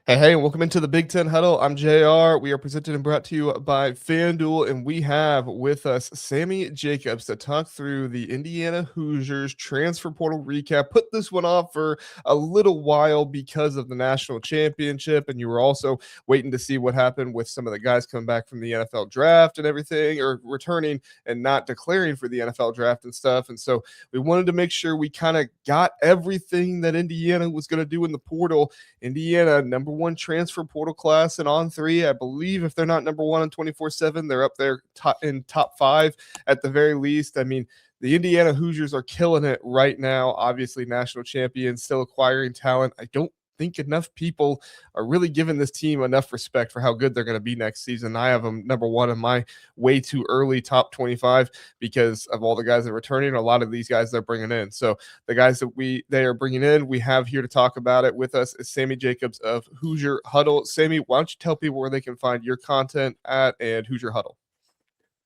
Hey, and welcome into the Big Ten Huddle. I'm JR. We are presented and brought to you by FanDuel, and we have with us Sammy Jacobs to talk through the Indiana Hoosiers transfer portal recap. Put this one off for a little while because of the national championship, and you were also waiting to see what happened with some of the guys coming back from the NFL draft and everything, or returning and not declaring for the NFL draft and stuff. And so we wanted to make sure we kind of got everything that Indiana was going to do in the portal. Indiana, number one transfer portal class and on three. I believe if they're not number one in 24/7, they're up there in top five at the very least. I mean, the Indiana Hoosiers are killing it right now. Obviously, national champions, still acquiring talent. I don't think enough people are really giving this team enough respect for how good they're going to be next season. I have them number one in my way too early top 25 because of all the guys that are returning. A lot of these guys they're bringing in. So the guys that they are bringing in, we have here to talk about it with us is Sammy Jacobs of Hoosier Huddle. Sammy, why don't you tell people where they can find your content at and Hoosier Huddle?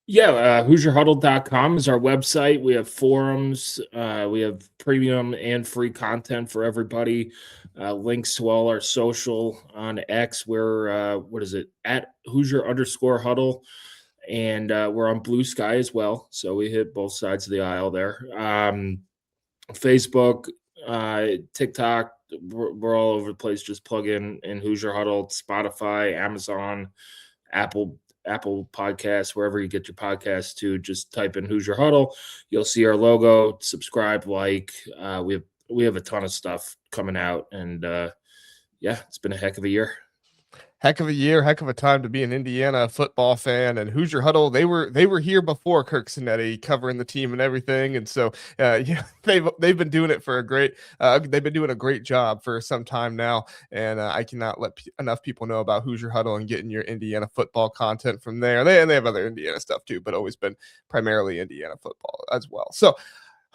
Yeah, HoosierHuddle.com is our website. We have forums. We have premium and free content for everybody. Links to all our social on X. We're, at Hoosier_Huddle. And we're on Blue Sky as well. So we hit both sides of the aisle there. Facebook, TikTok, we're all over the place. Just plug in Hoosier Huddle, Spotify, Amazon, Apple Podcasts, wherever you get your podcasts to. Just type in Hoosier Huddle. You'll see our logo. Subscribe, like. We have a ton of stuff coming out, and it's been a heck of a year. Heck of a year, heck of a time to be an Indiana football fan. And Hoosier Huddle, they were here before Curt Cignetti covering the team and everything. And so they've been doing it for they've been doing a great job for some time now. And I cannot let enough people know about Hoosier Huddle and getting your Indiana football content from there. They have other Indiana stuff too, but always been primarily Indiana football as well. So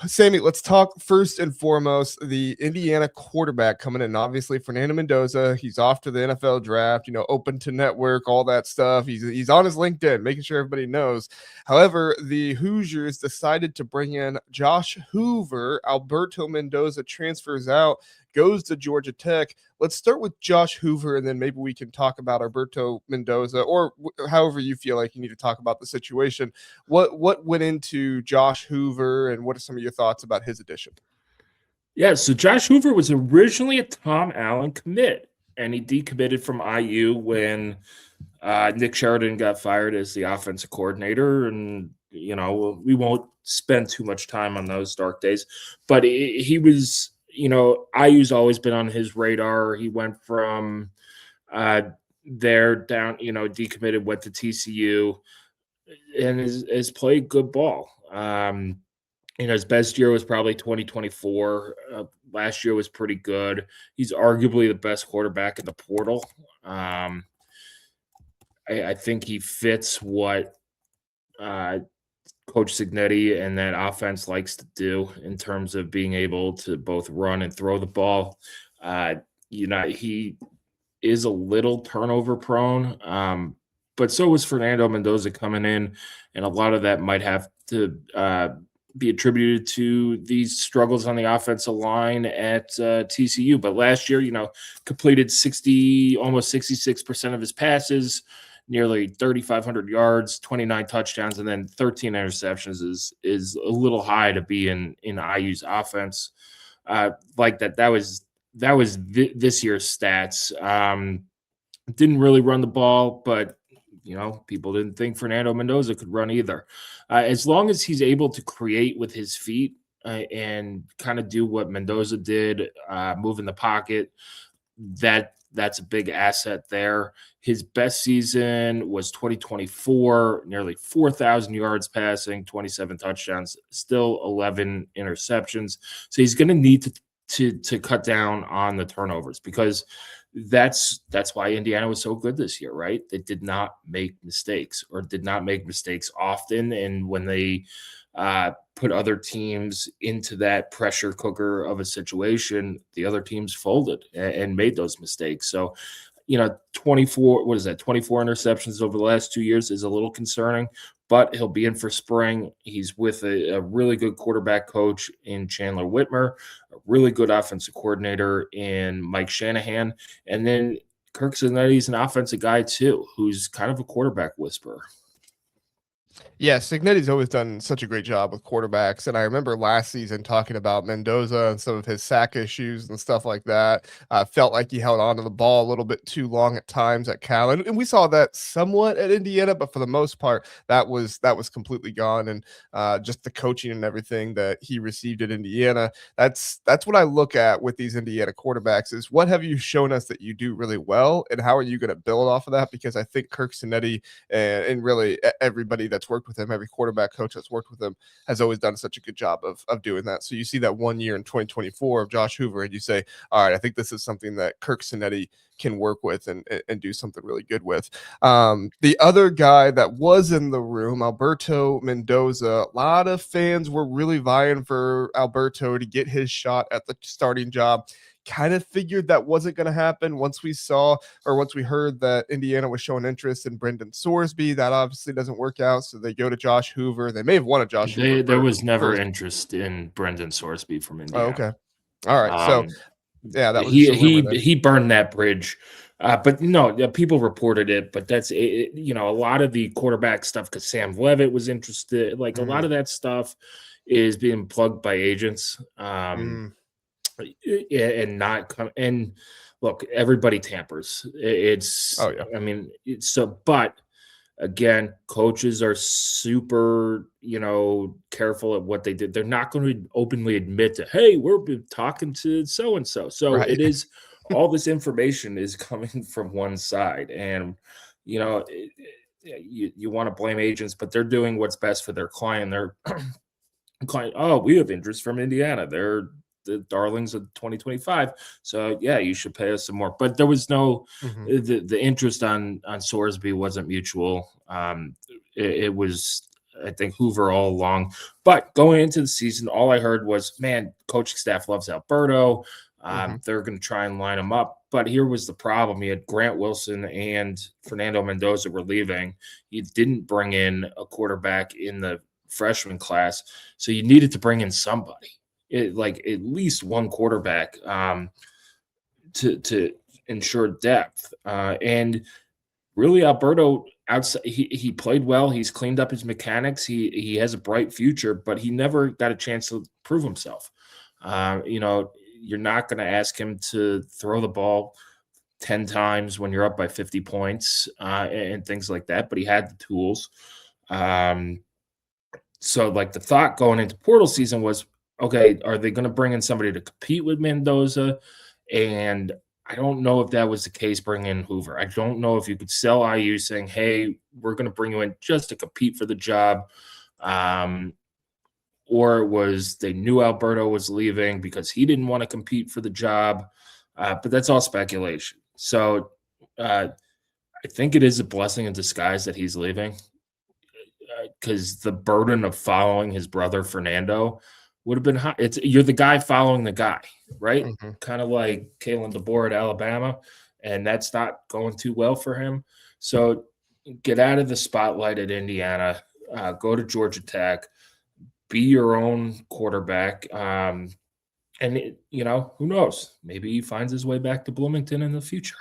Sammy, let's talk first and foremost the Indiana quarterback coming in. Obviously, Fernando Mendoza, he's off to the NFL draft, open to network, all that stuff. He's on his LinkedIn, making sure everybody knows. However, the Hoosiers decided to bring in Josh Hoover. Alberto Mendoza transfers out, goes to Georgia Tech. Let's start with Josh Hoover, and then maybe we can talk about Alberto Mendoza, or however you feel like you need to talk about the situation. What went into Josh Hoover, and what are some of your thoughts about his addition? Yeah, so Josh Hoover was originally a Tom Allen commit, and he decommitted from IU when Nick Sheridan got fired as the offensive coordinator. And, we won't spend too much time on those dark days, but he was, IU's always been on his radar. He went from there down, decommitted, went to TCU, and has played good ball. His best year was probably 2024. Last year was pretty good. He's arguably the best quarterback in the portal. I think he fits what Coach Cignetti and that offense likes to do in terms of being able to both run and throw the ball. He is a little turnover prone, but so was Fernando Mendoza coming in, and a lot of that might have to be attributed to these struggles on the offensive line at TCU. But last year, completed almost 66% of his passes, nearly 3,500 yards, 29 touchdowns, and then 13 interceptions is a little high to be in IU's offense like that. That was this year's stats. Didn't really run the ball, but people didn't think Fernando Mendoza could run either. As long as he's able to create with his feet and kind of do what Mendoza did, move in the pocket, that's a big asset there. His best season was 2024, nearly 4,000 yards passing, 27 touchdowns, still 11 interceptions. So he's going to need to cut down on the turnovers, because that's why Indiana was so good this year, right? They did not make mistakes, or did not make mistakes often. And when they put other teams into that pressure cooker of a situation, the other teams folded and made those mistakes. So, 24 interceptions over the last 2 years is a little concerning, but he'll be in for spring. He's with a really good quarterback coach in Chandler Whitmer, a really good offensive coordinator in Mike Shanahan. And then Curt Cignetti's an offensive guy too, who's kind of a quarterback whisperer. Yeah, Cignetti's always done such a great job with quarterbacks, and I remember last season talking about Mendoza and some of his sack issues and stuff like that. Felt like he held on to the ball a little bit too long at times at Cal, and we saw that somewhat at Indiana, but for the most part, that was completely gone. And just the coaching and everything that he received at Indiana, that's what I look at with these Indiana quarterbacks is what have you shown us that you do really well, and how are you going to build off of that? Because I think Curt Cignetti and really everybody that's worked with him, every quarterback coach that's worked with him has always done such a good job of doing that. So you see that 1 year in 2024 of Josh Hoover and you say, all right, I think this is something that Curt Cignetti can work with and do something really good with. The other guy that was in the room, Alberto Mendoza, a lot of fans were really vying for Alberto to get his shot at the starting job. Kind of figured that wasn't going to happen once we heard that Indiana was showing interest in Brendan Sorsby. That obviously doesn't work out. So they go to Josh Hoover. They may have wanted Josh Hoover. There was never interest in Brendan Sorsby from Indiana. Oh, okay. All right. So yeah, that was he burned that bridge. But no, people reported it, but that's it, a lot of the quarterback stuff because Sam Levitt was interested. Like a lot of that stuff is being plugged by agents. And not come and look, everybody tampers. I mean, but again, coaches are super, careful at what they did. They're not going to openly admit to, hey, we're talking to so and so. So it is all this information is coming from one side, and you want to blame agents, but they're doing what's best for their client. Their client, oh, we have interest from Indiana. They're the darlings of 2025. So yeah, you should pay us some more. But there was no the interest on Sorsby wasn't mutual. It was, I think, Hoover all along. But going into the season, all I heard was, man, coaching staff loves Alberto. They're going to try and line him up. But here was the problem. He had Grant Wilson and Fernando Mendoza were leaving. He didn't bring in a quarterback in the freshman class. So you needed to bring in somebody. Like at least one quarterback to ensure depth. And really, Alberto, outside, he played well. He's cleaned up his mechanics. He has a bright future, but he never got a chance to prove himself. You're not going to ask him to throw the ball 10 times when you're up by 50 points and things like that, but he had the tools. So like the thought going into portal season was, okay, are they going to bring in somebody to compete with Mendoza? And I don't know if that was the case bringing in Hoover. I don't know if you could sell IU saying, hey, we're going to bring you in just to compete for the job. Or it was they knew Alberto was leaving because he didn't want to compete for the job. But that's all speculation. So I think it is a blessing in disguise that he's leaving because the burden of following his brother Fernando would have been high. You're the guy following the guy, right? Kind of like Kalen DeBoer at Alabama, and that's not going too well for him. So get out of the spotlight at Indiana, go to Georgia Tech, be your own quarterback, and who knows? Maybe he finds his way back to Bloomington in the future.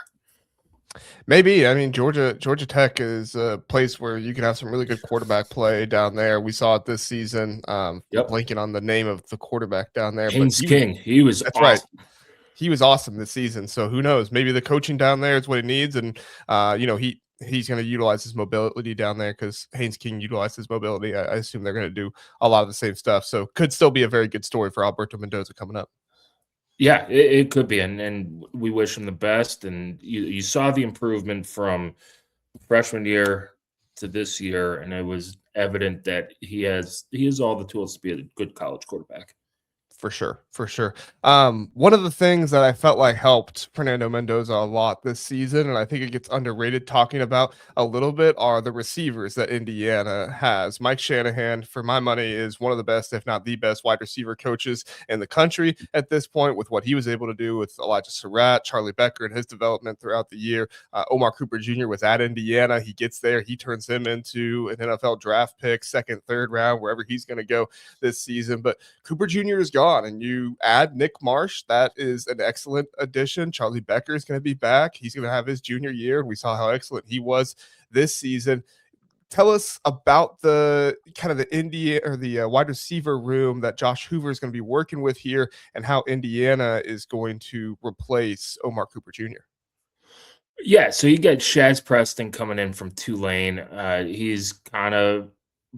Maybe. I mean, Georgia Tech is a place where you can have some really good quarterback play down there. We saw it this season. Blanking on the name of the quarterback down there. Haynes King. He was awesome. Right. He was awesome this season. So who knows? Maybe the coaching down there is what he needs. And, he's going to utilize his mobility down there because Haynes King utilized his mobility. I assume they're going to do a lot of the same stuff. So could still be a very good story for Alberto Mendoza coming up. Yeah, it could be, and we wish him the best. And you saw the improvement from freshman year to this year, and it was evident that he has all the tools to be a good college quarterback. For sure. One of the things that I felt like helped Fernando Mendoza a lot this season, and I think it gets underrated talking about a little bit, are the receivers that Indiana has. Mike Shanahan, for my money, is one of the best, if not the best, wide receiver coaches in the country at this point with what he was able to do with Elijah Surratt, Charlie Becker, and his development throughout the year. Omar Cooper Jr. was at Indiana. He gets there. He turns him into an NFL draft pick, second, third round, wherever he's going to go this season. But Cooper Jr. is gone. on and you add Nick Marsh. That is an excellent addition. Charlie Becker is going to be back. He's going to have his junior year, and we saw how excellent he was this season. Tell us about the kind of the wide receiver room that Josh Hoover is going to be working with here, and how Indiana is going to replace Omar Cooper Jr. Yeah, so you get Shaz Preston coming in from Tulane. He's kind of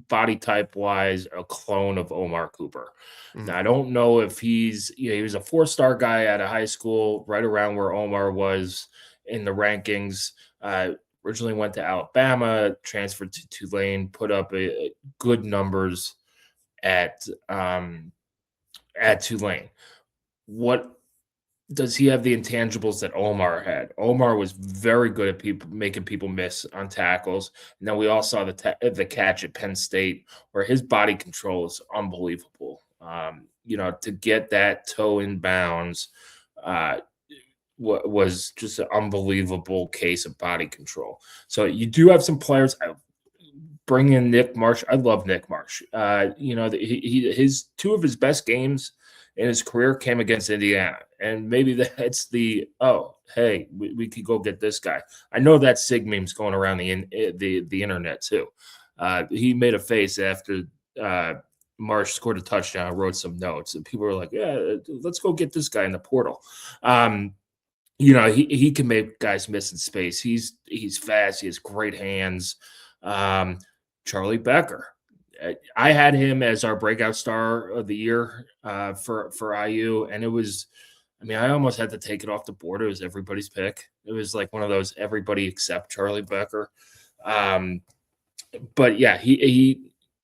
body type wise a clone of Omar Cooper. Now, I don't know if he was a 4-star guy out of high school, right around where Omar was in the rankings. Originally went to Alabama, transferred to Tulane, put up good numbers at Tulane. What does he have the intangibles that Omar had? Omar was very good at making people miss on tackles. And then we all saw the catch at Penn State, where his body control is unbelievable. To get that toe in bounds was just an unbelievable case of body control. So you do have some players. Bring in Nick Marsh. I love Nick Marsh. His two of his best games in his career came against Indiana. And maybe that's we could go get this guy. I know that Sig meme's going around the internet too. He made a face after Marsh scored a touchdown, wrote some notes, and people were like, yeah, let's go get this guy in the portal. He can make guys miss in space. He's fast. He has great hands. Charlie Becker. I had him as our breakout star of the year for IU, and it was, I almost had to take it off the board. It was everybody's pick. It was like one of those everybody except Charlie Becker. But yeah,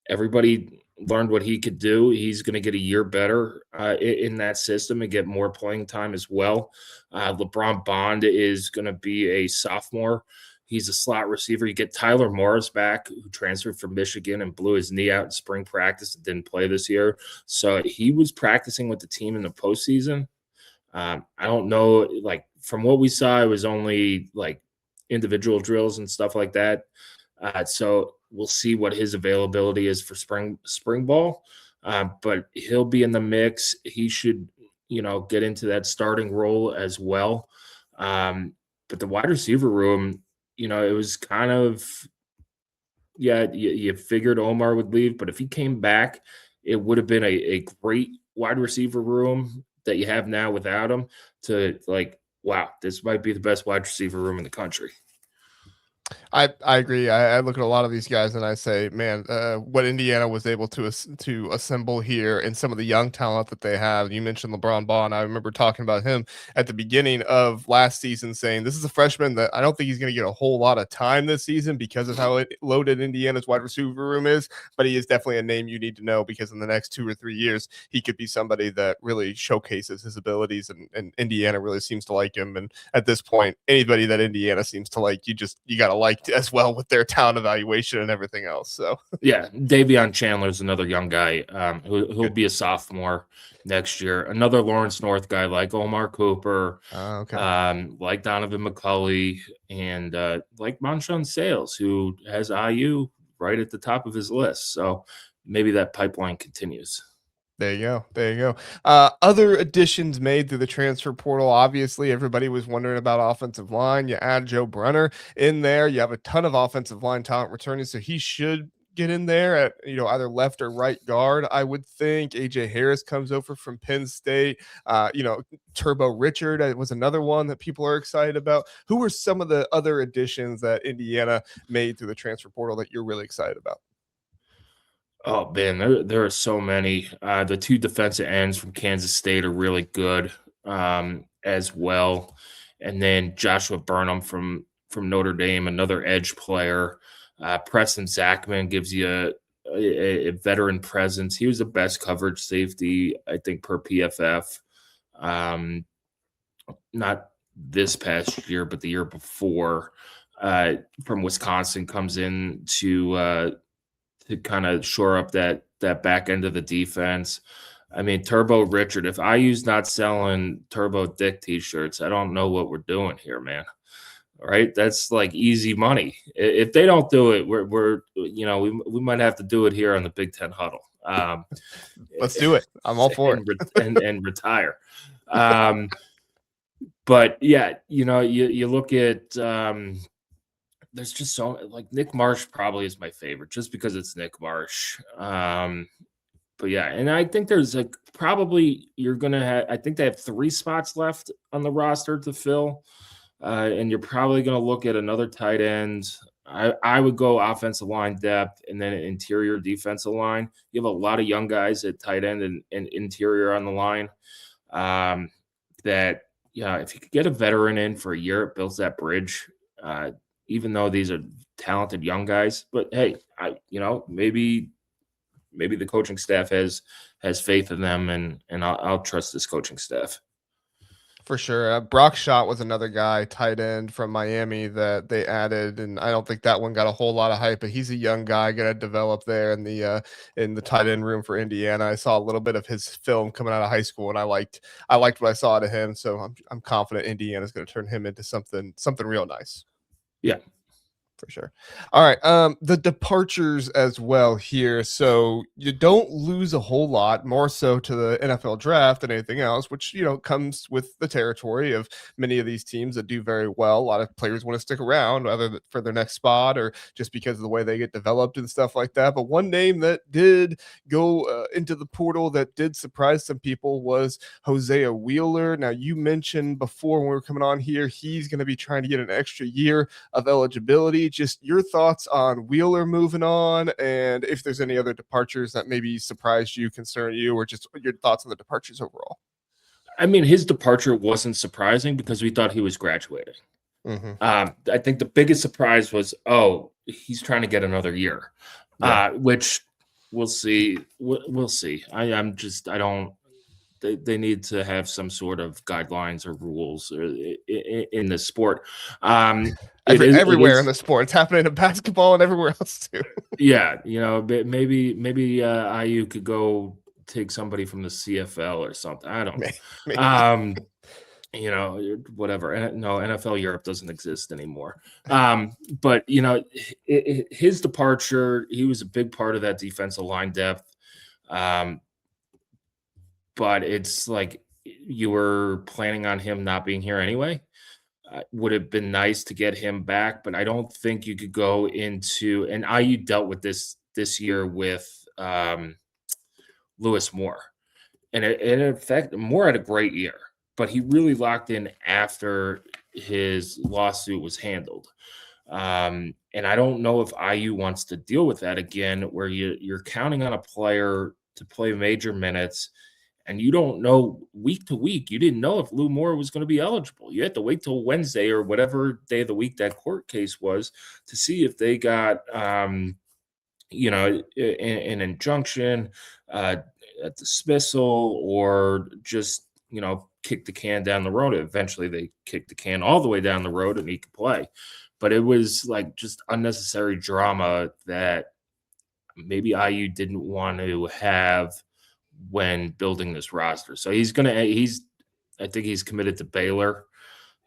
everybody learned what he could do. He's going to get a year better in that system and get more playing time as well. LeBron Bond is going to be a sophomore. He's a slot receiver. You get Tyler Morris back, who transferred from Michigan and blew his knee out in spring practice and didn't play this year. So he was practicing with the team in the postseason. I don't know, from what we saw, it was only individual drills and stuff like that. So we'll see what his availability is for spring ball. But he'll be in the mix. He should, get into that starting role as well. But the wide receiver room, it was kind of, you figured Omar would leave, but if he came back, it would have been a great wide receiver room that you have now without him wow, this might be the best wide receiver room in the country. I agree. I look at a lot of these guys and I say, man, what Indiana was able to assemble here and some of the young talent that they have. You mentioned LeBron Bond. I remember talking about him at the beginning of last season, saying this is a freshman that I don't think he's going to get a whole lot of time this season because of how loaded Indiana's wide receiver room is. But he is definitely a name you need to know, because in the next 2 or 3 years, he could be somebody that really showcases his abilities, and Indiana really seems to like him. And at this point, anybody that Indiana seems to like, you got to like as well with their talent evaluation and everything else. So yeah, Davion Chandler is another young guy who'll be a sophomore next year. Another Lawrence North guy like Omar Cooper, like Donovan McCulley, and like Marshawn Sales, who has IU right at the top of his list. So maybe that pipeline continues. There you go. Other additions made through the transfer portal. Obviously, everybody was wondering about offensive line. You add Joe Brunner in there. You have a ton of offensive line talent returning, so he should get in there at either left or right guard. I would think AJ Harris comes over from Penn State. Turbo Richard was another one that people are excited about. Who were some of the other additions that Indiana made through the transfer portal that you're really excited about? Oh man, there are so many. The 2 defensive ends from Kansas State are really good as well, and then Joshua Burnham from Notre Dame, another edge player. Preston Zachman gives you a veteran presence. He was the best coverage safety, I think, per PFF. Not this past year, but the year before. From Wisconsin, comes in to kind of shore up that back end of the defense. Turbo Richard, if IU's not selling Turbo Dick t-shirts, I don't know what we're doing here, man. All right. That's like easy money. If they don't do it, we might have to do it here on the Big Ten Huddle. Let's do it. I'm all for it. And retire. But yeah, you look at there's just so like Nick Marsh probably is my favorite just because it's Nick Marsh. But yeah, and I think there's probably you're gonna have. I think they have 3 spots left on the roster to fill, and you're probably gonna look at another tight end. I would go offensive line depth and then an interior defensive line. You have a lot of young guys at tight end and interior on the line. That if you could get a veteran in for a year, it builds that bridge. Even though these are talented young guys, but hey, maybe the coaching staff has faith in them, and I'll trust this coaching staff. For sure. Brock Schott was another guy, tight end from Miami that they added, and I don't think that one got a whole lot of hype, but he's a young guy going to develop there in the tight end room for Indiana. I saw a little bit of his film coming out of high school, and I liked what I saw to him, so I'm confident Indiana's going to turn him into something real nice. Yeah. For sure. All right. The departures as well here. So you don't lose a whole lot, more so to the NFL draft than anything else, which, comes with the territory of many of these teams that do very well. A lot of players want to stick around, whether for their next spot or just because of the way they get developed and stuff like that. But one name that did go into the portal that did surprise some people was Hosea Wheeler. Now, you mentioned before when we were coming on here, he's going to be trying to get an extra year of eligibility. Just your thoughts on Wheeler moving on, and if there's any other departures that maybe surprised you, concern you, or just your thoughts on the departures overall. I mean, his departure wasn't surprising because we thought he was graduating. Mm-hmm. I think the biggest surprise was, he's trying to get another year, which we'll see. We'll see. They need to have some sort of guidelines or rules in the sport. Everywhere in the sport. It's happening in basketball and everywhere else too. Yeah, maybe IU could go take somebody from the CFL or something. I don't know. Whatever. No, NFL Europe doesn't exist anymore. But his departure, he was a big part of that defensive line depth. But it's like you were planning on him not being here anyway. Would have been nice to get him back, but I don't think you could go into, and IU dealt with this year with Lewis Moore. And in fact, Moore had a great year, but he really locked in after his lawsuit was handled. And I don't know if IU wants to deal with that again, where you're counting on a player to play major minutes, and you don't know week to week. You didn't know if Lou Moore was going to be eligible. You had to wait till Wednesday or whatever day of the week that court case was to see if they got, an injunction, a dismissal, or just, kick the can down the road. Eventually they kicked the can all the way down the road and he could play. But it was like just unnecessary drama that maybe IU didn't want to have when building this roster. So I think he's committed to Baylor,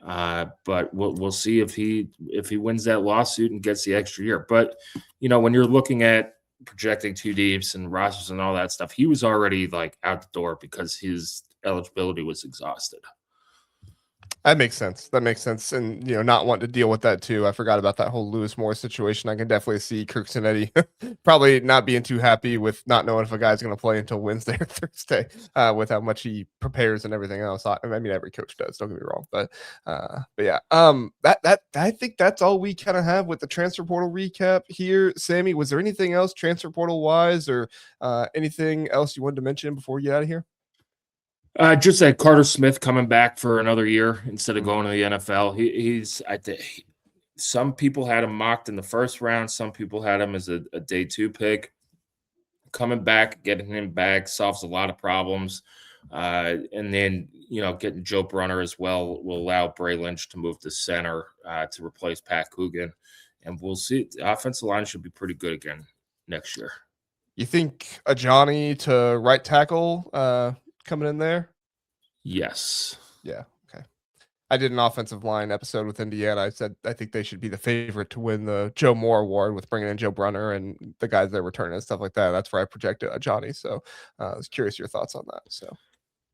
but we'll see if he wins that lawsuit and gets the extra year. But when you're looking at projecting 2 deeps and rosters and all that stuff, he was already like out the door because his eligibility was exhausted. That makes sense. And, not wanting to deal with that too. I forgot about that whole Lewis Moore situation. I can definitely see Curt Cignetti probably not being too happy with not knowing if a guy's going to play until Wednesday or Thursday with how much he prepares and everything else. I mean, every coach does, don't get me wrong, but yeah, that I think that's all we kind of have with the transfer portal recap here. Sammy, was there anything else transfer portal wise or anything else you wanted to mention before we get out of here? Just that Carter Smith coming back for another year instead of going to the NFL. I think some people had him mocked in the first round. Some people had him as a day 2 pick. Coming back, getting him back solves a lot of problems. And then, getting Joe Brunner as well will allow Bray Lynch to move to center to replace Pat Coogan. And we'll see. The offensive line should be pretty good again next year. You think a Johnny to right tackle coming in there? Yes. Yeah. Okay. I did an offensive line episode with Indiana. I said I think they should be the favorite to win the Joe Moore Award with bringing in Joe Brunner and the guys they're returning and stuff like that. That's where I projected Johnny. So I was curious your thoughts on that. So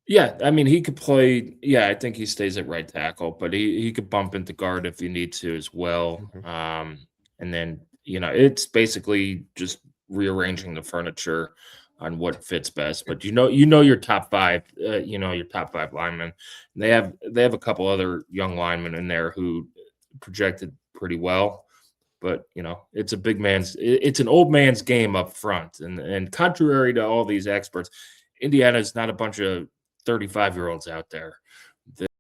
Yeah, I mean, he could play. Yeah, I think he stays at right tackle, but he could bump into guard if you need to as well. mhm. And then it's basically just rearranging the furniture on what fits best. But your top five. Your top five linemen. And they have a couple other young linemen in there who projected pretty well. But it's an old man's game up front, and contrary to all these experts, Indiana is not a bunch of 35-year-olds out there.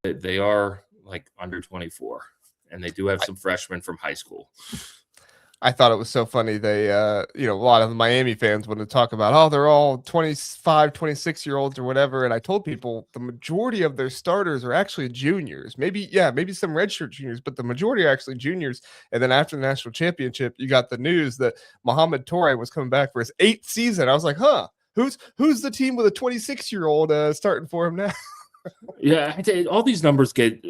They are like under 24, and they do have some freshmen from high school. I thought it was so funny. They, a lot of the Miami fans wanted to talk about, oh, they're all 25, 26-year-olds or whatever. And I told people the majority of their starters are actually juniors. Maybe some redshirt juniors, but the majority are actually juniors. And then after the national championship, you got the news that Mohamed Toure was coming back for his 8th season. I was like, huh, who's the team with a 26-year-old starting for him now? Yeah, all these numbers get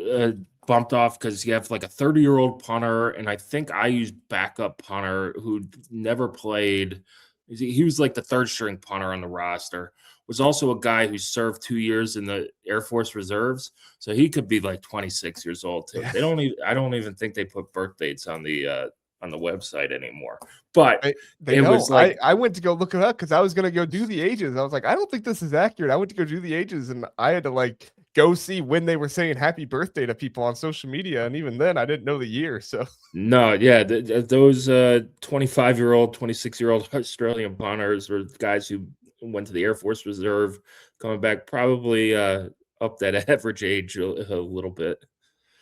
bumped off because you have like a 30-year-old punter, and I think I used backup punter who never played. He was like the third string punter on the roster. Was also a guy who served 2 years in the Air Force Reserves, so he could be like 26 years old too. Yeah. I don't even think they put birth dates on the website anymore. But they it know. was like I went to go look it up because I was gonna go do the ages. I was like, I don't think this is accurate. I went to go do the ages, and I had to like go see when they were saying happy birthday to people on social media, and even then, I didn't know the year. So no, yeah, those 25-year-old, 26-year-old Australian punters were guys who went to the Air Force Reserve, coming back probably up that average age a little bit.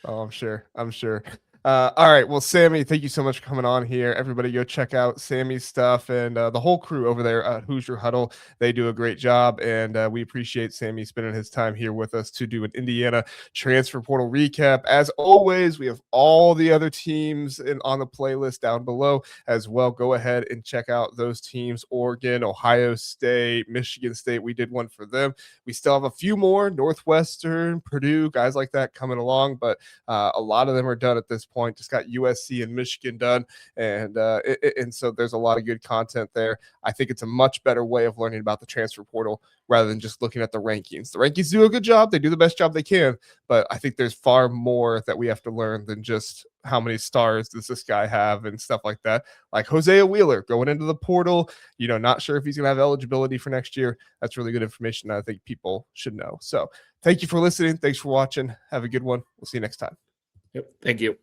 oh, I'm sure. All right. Well, Sammy, thank you so much for coming on here. Everybody go check out Sammy's stuff and the whole crew over there at Hoosier Huddle. They do a great job, and we appreciate Sammy spending his time here with us to do an Indiana transfer portal recap. As always, we have all the other teams on the playlist down below as well. Go ahead and check out those teams: Oregon, Ohio State, Michigan State. We did one for them. We still have a few more: Northwestern, Purdue, guys like that coming along, but a lot of them are done at this point. Just got USC and Michigan done, and so there's a lot of good content there. I think it's a much better way of learning about the transfer portal rather than just looking at the rankings. The rankings do a good job; they do the best job they can, but I think there's far more that we have to learn than just how many stars does this guy have and stuff like that. Like Hosea Wheeler going into the portal, not sure if he's going to have eligibility for next year. That's really good information that I think people should know. So thank you for listening. Thanks for watching. Have a good one. We'll see you next time. Yep. Thank you.